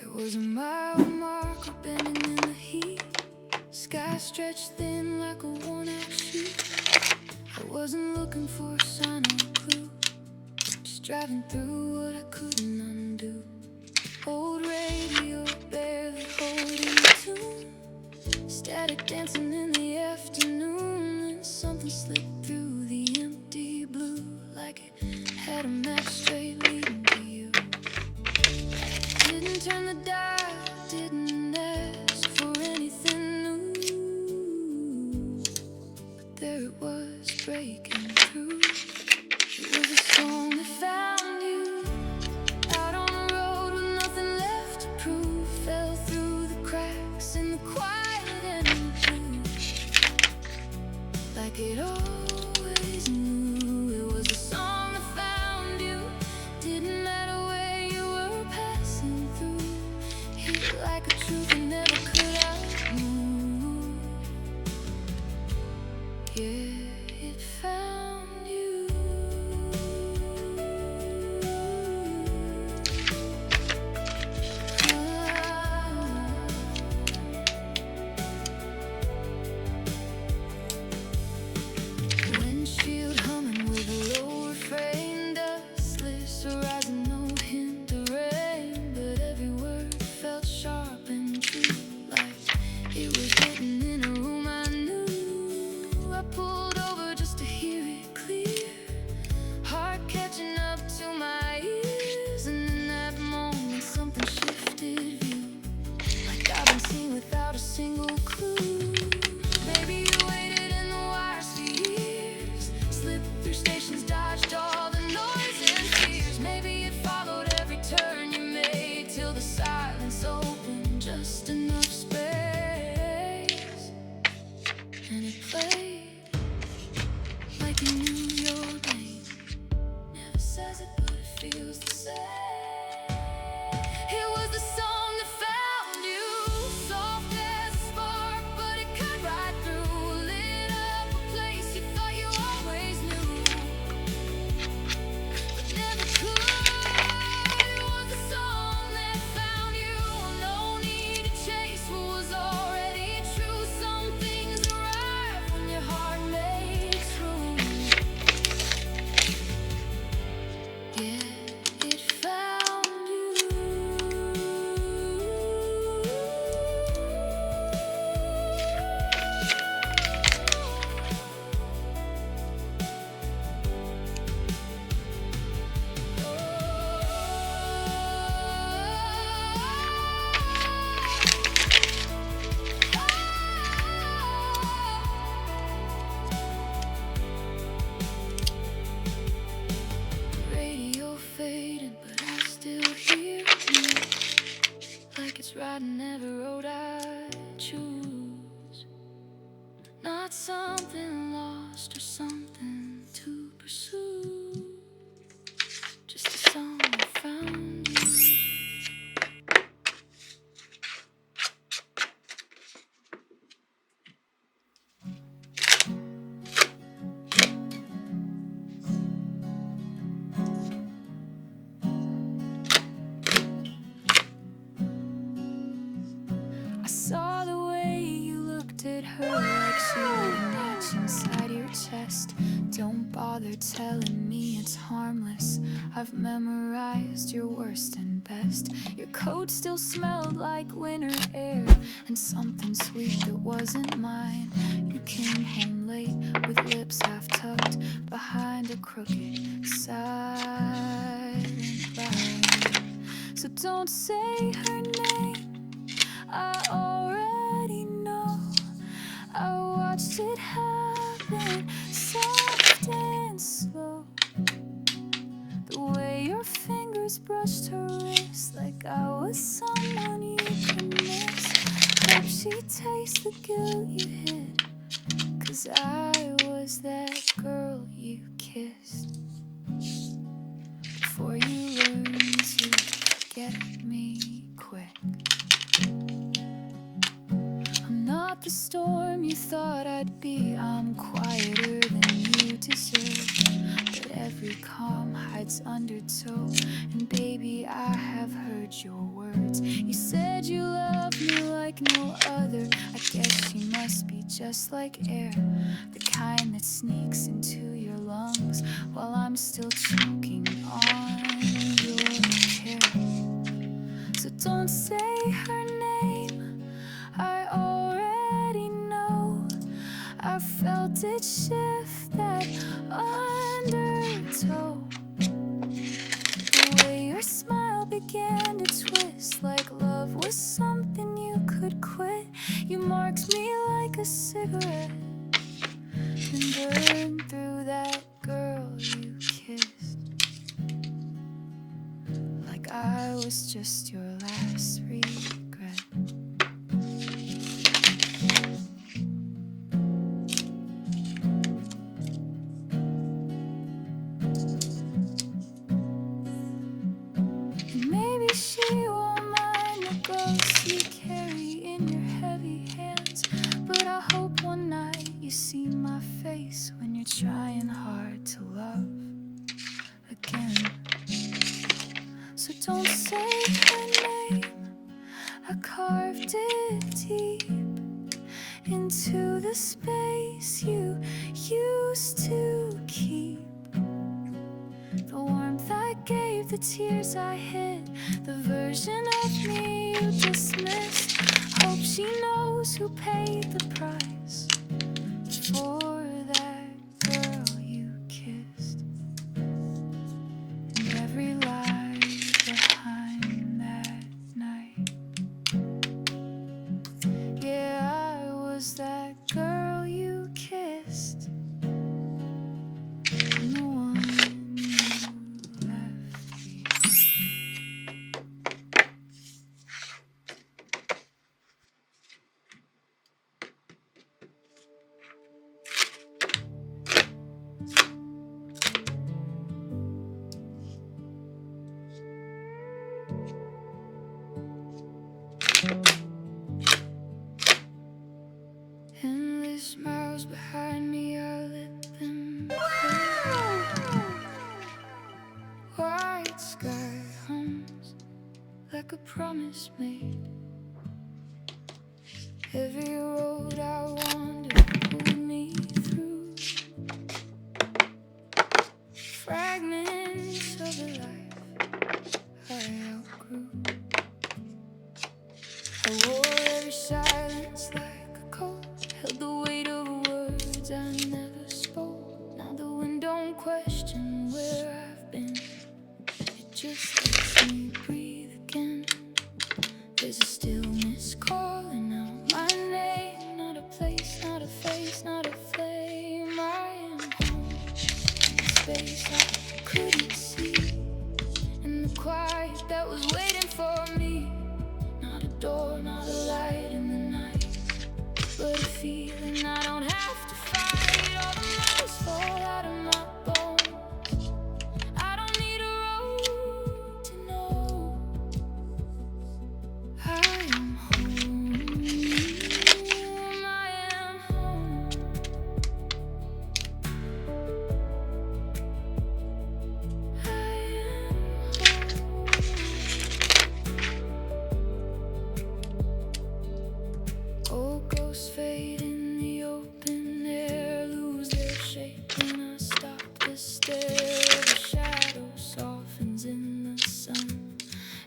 There was a mile marker bending in the heat. Sky stretched thin like a worn-out sheet. I wasn't looking for a sign or a clue, just driving through what I couldn't undo. Old radio barely holding a tune, static dancing in the afternoon, and something slipped through the empty blue like it had a map straight leading to you. Didn't turn the dial, didn't ask for anything new, but there it was breaking through. It was a song that found you out on the road with nothing left to prove. Fell through the cracks in the quiet and the blue, like it always knew. It was a song that found you, didn't matter where you were passing through. Hit like a truth you never could outrule. Yeah, it found you. Windshield humming with a low refrain, dustless horizon, no hint of rain, but every word felt sharp and true, like it was written in a room I knew. I pulled over just to hear it clear, heart catching up to my ears, and in that moment something shifted view, like I've been seen without a single clue. Maybe you waited in the wires for years, slipped through stations, dodged all the noise and fears. Maybe it followed every turn you made till the silence opened just enough space, and it played like you knew your name. Never says it, but it feels the same. It was the song that found you, soft as a spark, but it cut right through, lit up a place you thought you always knew, but never could. It was the song that found you, no need to chase what was already true. Some things arrive when your heart makes room. Yeah, it found you. Radio fading, but I still hear you, like it's riding every road I choose. Not something lost or something to pursue, just a song that found you. I saw the way you looked at her like she would match inside your chest. Don't bother telling me it's harmless, I've memorized your worst and best. Your coat still smelled like winter air, and something sweet that wasn't mine. You came home late with lips half tucked behind a crooked silent line. So don't say her name, I already know. I watched it happen, soft and slow. The way your fingers brushed her wrist, like I was someone you could miss. Hope she tastes the guilt you hid, 'cause I was that girl you kissed before you learned to get me quick. I'm not the storm you thought I'd be, I'm quieter than you deserve, but every every calm hides undertow. And baby, I have heard your words. You said you love me like no other. I guess you must be just like air, the kind that sneaks into your lungs while I'm still choking on your hair. So don't say her name, I already know. I felt it shift that undertow. The way your smile began to twist, like love was something you could quit. You marked me like a cigarette and burned through that girl you kissed, like I was just your last regret. And maybe she won't mind the ghosts you carry in your heavy hands, but I hope one night you see my face when you're trying hard to love again. So don't say her name, I carved it deep into the space you used to keep. The warmth I gave, the tears I hid, the version of me you dismissed. Hope she knows who paid the price for that girl you kissed, and every lie behind that night. Yeah, I was that girl you kissed, and the one you left behind. Endless miles behind me, I let them fade. White sky hums like a promise made. Every road I wander pulled me through fragments of a life I outgrew. I wore every silence like a coat, held the weight of words I never spoke. Now the wind don't question where I've been, it just lets me breathe again. There's a stillness calling out my name, not a place, not a face, not a flame. I am home, a space I couldn't see, and the quiet that was waiting for me. Not a door, not a light in the night, but a feeling I don't have to fight. All the miles fall out of my bones, I don't need a road to know I am home. I am home. I am home. Old ghosts fade in the open air, lose their shape when I stop to stare. The shadow softens in the sun,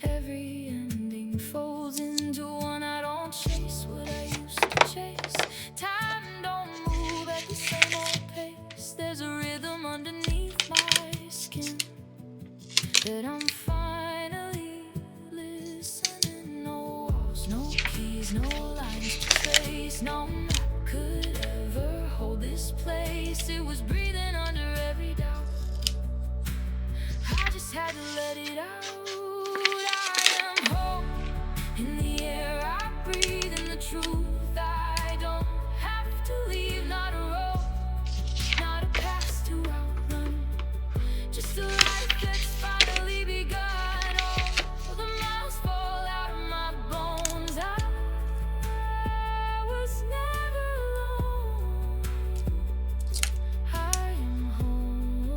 every ending folds into one. I don't chase what I used to chase, time don't move at the same old pace. There's a rhythm underneath my skin that I'm finally listening. No walls, no keys, no lines to trace, no map could ever hold this place. It was breathing under every doubt, I just had to let it out. I am home, in the air I breathe, in the truth I don't have to leave. Not a road, not a past to outrun, just a life that's finally begun. Oh, the miles fall out of my bones, I was never alone. I am home.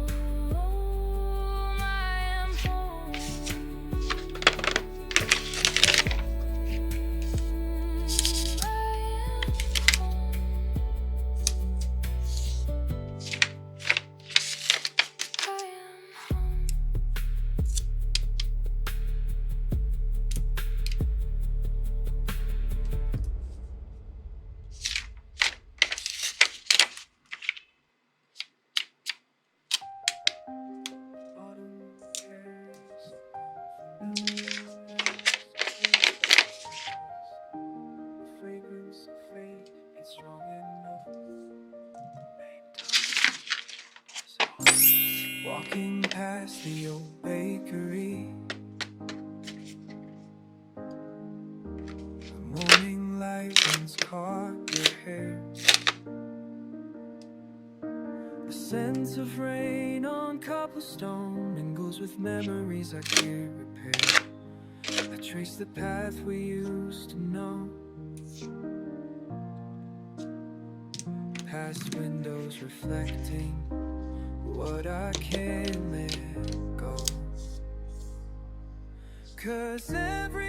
Walking past the old bakery, the morning light once caught your hair. The scent of rain on cobblestone mingles with memories I can't repair. I trace the path we used to know, past windows reflecting what I can't let go. 'Cause every